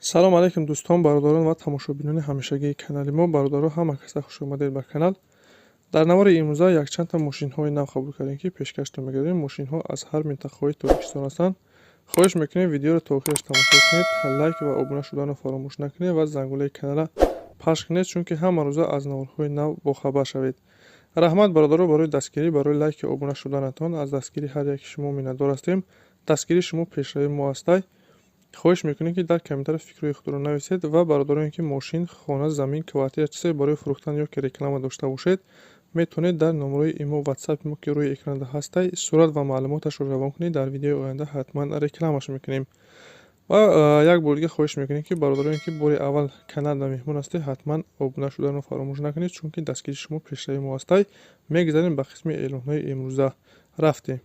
салом алейкум дӯстон, бародарон ва тамошобинони ҳамешагии канали мо. Бародаро, ҳама каса хушомадед ба канал. Дар навори имрӯза якчандта мошинҳои нав қабул кардем, ки пешкашро мегардем. Мошинҳо аз ҳар минтақаҳои Тоҷикистон ҳастанд. хоҳиш мекунем видеоро то охираш тамошо кунед, лайк ва обуна шуданро фаромӯш накунед ва зангулаи канала пахш кунед, чунки ҳама рӯза аз наворҳои нав бохабар шавед. раҳмат бародаро барои дастгирӣ, барои лайки обуна шуданатон. Аз дастгирии ҳар яки шумо миннатдор ҳастем. Дастгирии шумо пешравии мо ҳастай. хоҳиш мекунем ки дар комментариё фикрҳои худро нависед ва бародароне ки мошин, хона, замин, квартира чизе барои фурӯхтан ё ки реклама дошта бошед, метавонед дар номерои имо ватсапи мо ки рӯи экранда ҳастай сурат ва маълумоташро равон кунед. Дар видеои оянда ҳатман рекламаш мекунем. ва як бори дига хоҳиш мекунем ки бародароне ки бори аввал каналда меҳмон ҳастед, ҳатман обуна шуданро фаромӯш накунед, чунки дастгирии шумо пешравии мо ҳастай. Мегзарем ба қисми эълонҳои имрӯза. рафтем.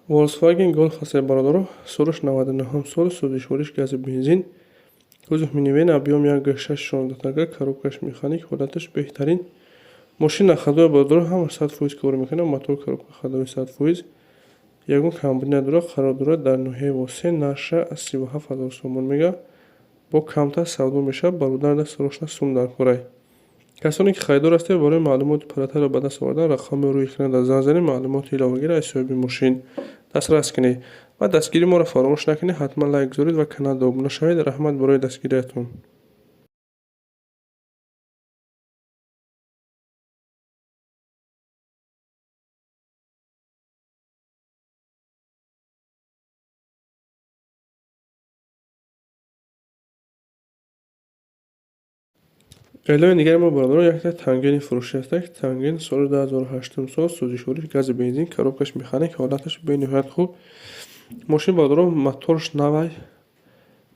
Volkswagen Golf ҳастед бародаро. Соли 99 сол, сӯзишвориш гази бензин, кузов минивэн, объем 1.6 тага, коробкаш механик, ҳолаташ беҳтарин. Мошина ходои бародаро ҳамаш 100% кор мекунад. Мотор коробка ходои 100%. Ягон камбина дорад, қарор дорад дар ноҳияи Восе. Нарша 37 000 сомон мега. Бо камтар савдо мешавад. Бародар даст рошна сум дар корай. касоне ки харидор ҳастед, барои маълумоти паратарро ба даст овардан рақами рӯи экрана занг занед, маълумоти иловагиро аз соҳиби мошин дастрас кунед ва дастгирии моро фаромӯш накунед. ҳатман лайк гузоред ва каналда обуна шавед. раҳмат барои дастгириятон. эълони дигари мо бародаро якта Тангени фурӯшӣ ҳастак. Танген соли 2008 сол, сӯзишвориш гази бензин, коробкаш механик, ҳолаташ бениҳоят хуб. Мошин бародаро моторш навай,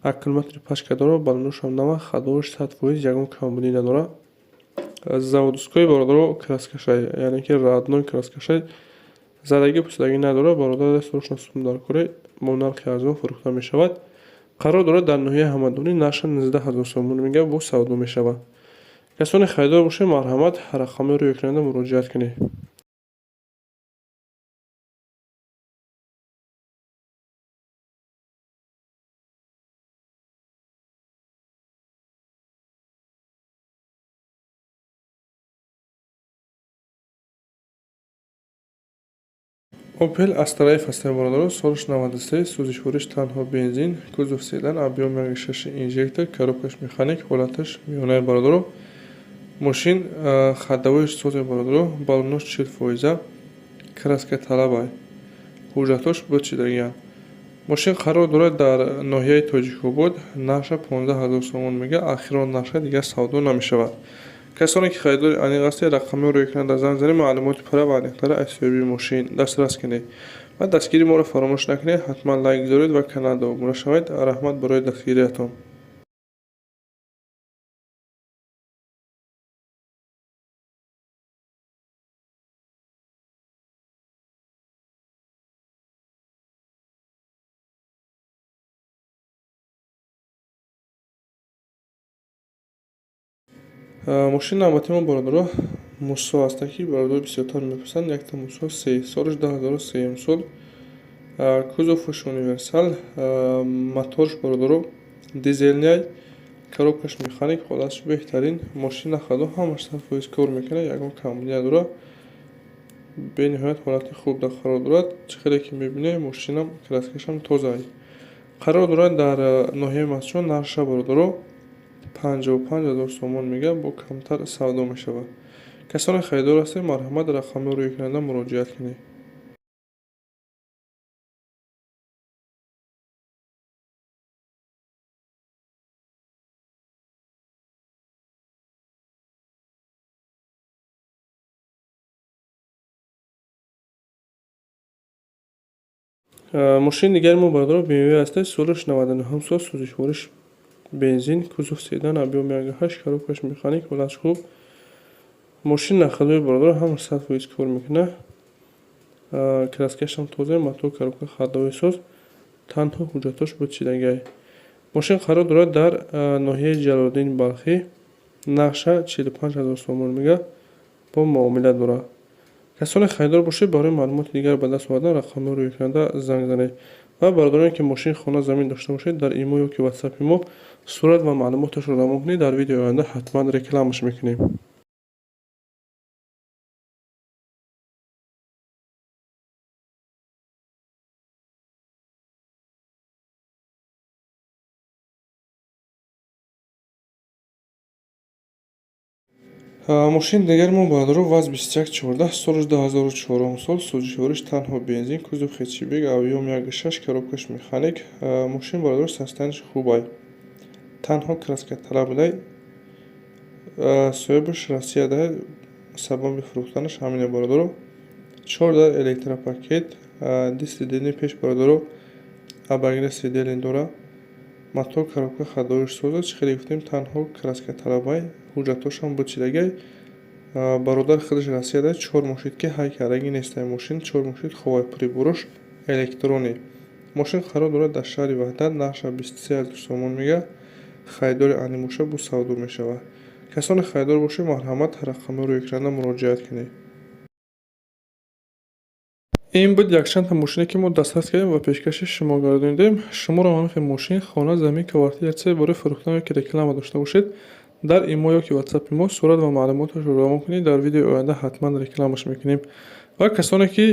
аккумулятори пачка дорад, балоношам навай, ходоиш 100%, ягон камбунӣ надорад. заводскои бародаро краскашай, яъне ки родной краскашай задагӣ пусадагӣ надорад. бародар даст рошна сум дар корай, бо нархи арзон фурӯхта мешавад. қарор дорад дар ноҳияи ҳамадонӣ. наша 19 000 сомон мега, бо савдо мешавад. касоне харидор бошед, марҳамат, рақами рӯи экранда муроҷиат кунед. Opel Astra F ҳастед бародаро. соли 93, сӯзишвориш танҳо бензин, кузов седан, объем 1.6 инжектор, коробкаш механик, ҳолаташ миёнаи бародаро. мошин ходовоиш созе бародаро, балонош 40%, краска талабай, ҳуҷҷатош бучидагиян. мошин қарор дорад дар ноҳияи Тоҷикобод. наша 15 000 сомон мега. ахирон наша дигар савдо намешавад. касоне ки харидори аниқ ҳастед, рақами рӯи экрана занг занед, маълумоти пара ва аниқтара аз соҳиби мошин дастрас кунед ва дастгирии моро фаромӯш накунед. ҳатман лайк гузоред ва каналда обуна шавед. раҳмат барои дастгириятон. мошини навбати мо бародаро мусо ҳастак, ки бародаро бисёртар меписанд. якта мусо 3, солиш 2003 сол, кузоваш универсал, моторш бародаро дизелняй, коробкаш механик, ҳолаташ беҳтарин. мошина ходо ҳамаш 100% кор мекунад, ягон камбунӣ надорад. бениҳоят ҳолати хуб дар қарор дорад. чихеле ки мебинед, мошинам краскашам тоза. қарор дорад дар ноҳияи Мастчон. нарша бародаро 55 000 сомон мега, бо камтар савдо мешавад. касоне харидор ҳастед, марҳамат, рақами рӯи экранда муроҷиат кунед. мошини дигари мо бародаро BMW ҳастад. соли 99 сол, сӯзишвориш бензин, кузов седан, объем 1.8, коробкаш механик, ҳолаташ хуб. мошина ходои бародаро ҳамаш 100% кор мекунад. краскашам тоза, мотор коробка ходои соз, танҳо ҳуҷҷатош бучидагай. мошин қарор дорад дар ноҳияи Ҷалолиддин Балхӣ. наша 45 000 сомон мега, бо муомила дорад. касоне хайдор бошед барои маълумоти дигар ба даст овардан рақамҳои рӯйкунанда занг занед ва бародароне ки мошини хона замин дошта бошед дар имо ё ки ватсапи мо сурат ва маълумоташро равон кунед. Дар видеои оянда ҳатман рекламаш мекунем. Мошини дигар мо бародаро ВАЗ 2114 соли 2004 сол, суджиҳориш танҳо бензин, кузов хетчибек, авём 1.6, коробкаш механик. Мошин бародаро состояниш хубай, танҳо краска талаб дай, соҳибаш Россия дай, сабаби фурӯхтанаш ҳамине бародаро. 4 электропакет, дисти дидни пеш бародаро абагреси делин дора, мотор коробка ходовиш созад. Чӣ хеле гуфтем танҳо краска талабай, ҳуҷҷатошам бучидагай. Бародар худаш Россия дай 4 мошидки ҳай кардаги нестай мошин, 4 мошид ховай прибораш электрони. Мошин қарор дорад дар шаҳри Ваҳдат, нақша 23 сомон мега, хайдори Анимуша бу савдо мешавад. касоне хайдор бошед марҳамат рақамҳои рӯйкунанда муроҷиат кунед. ин буд якчанд та мошине ки мо дастрас кардем ва пешкаши шумо гардонидем. Шуморо ҳамахи мошин, хона, замин, квартира чизе барои фурӯхтан ё ки реклама дошта бошед, дар имо ё ки ватсапи мо сурат ва маълумоташро равон кунед. Дар видеои оянда ҳатман рекламаш мекунем. Ва касоне ки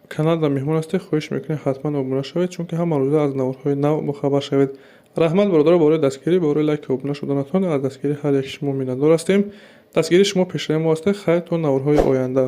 каналда меҳмон ҳастед, хоҳиш мекунем ҳатман обуна шавед, чунки ҳама рӯза аз наварҳои нав бохабар шавед. Раҳмат бародаро барои дастгирӣ, барои лайк ва обуна шуданатон. Аз дастгирии ҳар яки шумо миннатдор ҳастем. Дастгирии шумо пешраи мо ҳастед. Хайр то наварҳои оянда.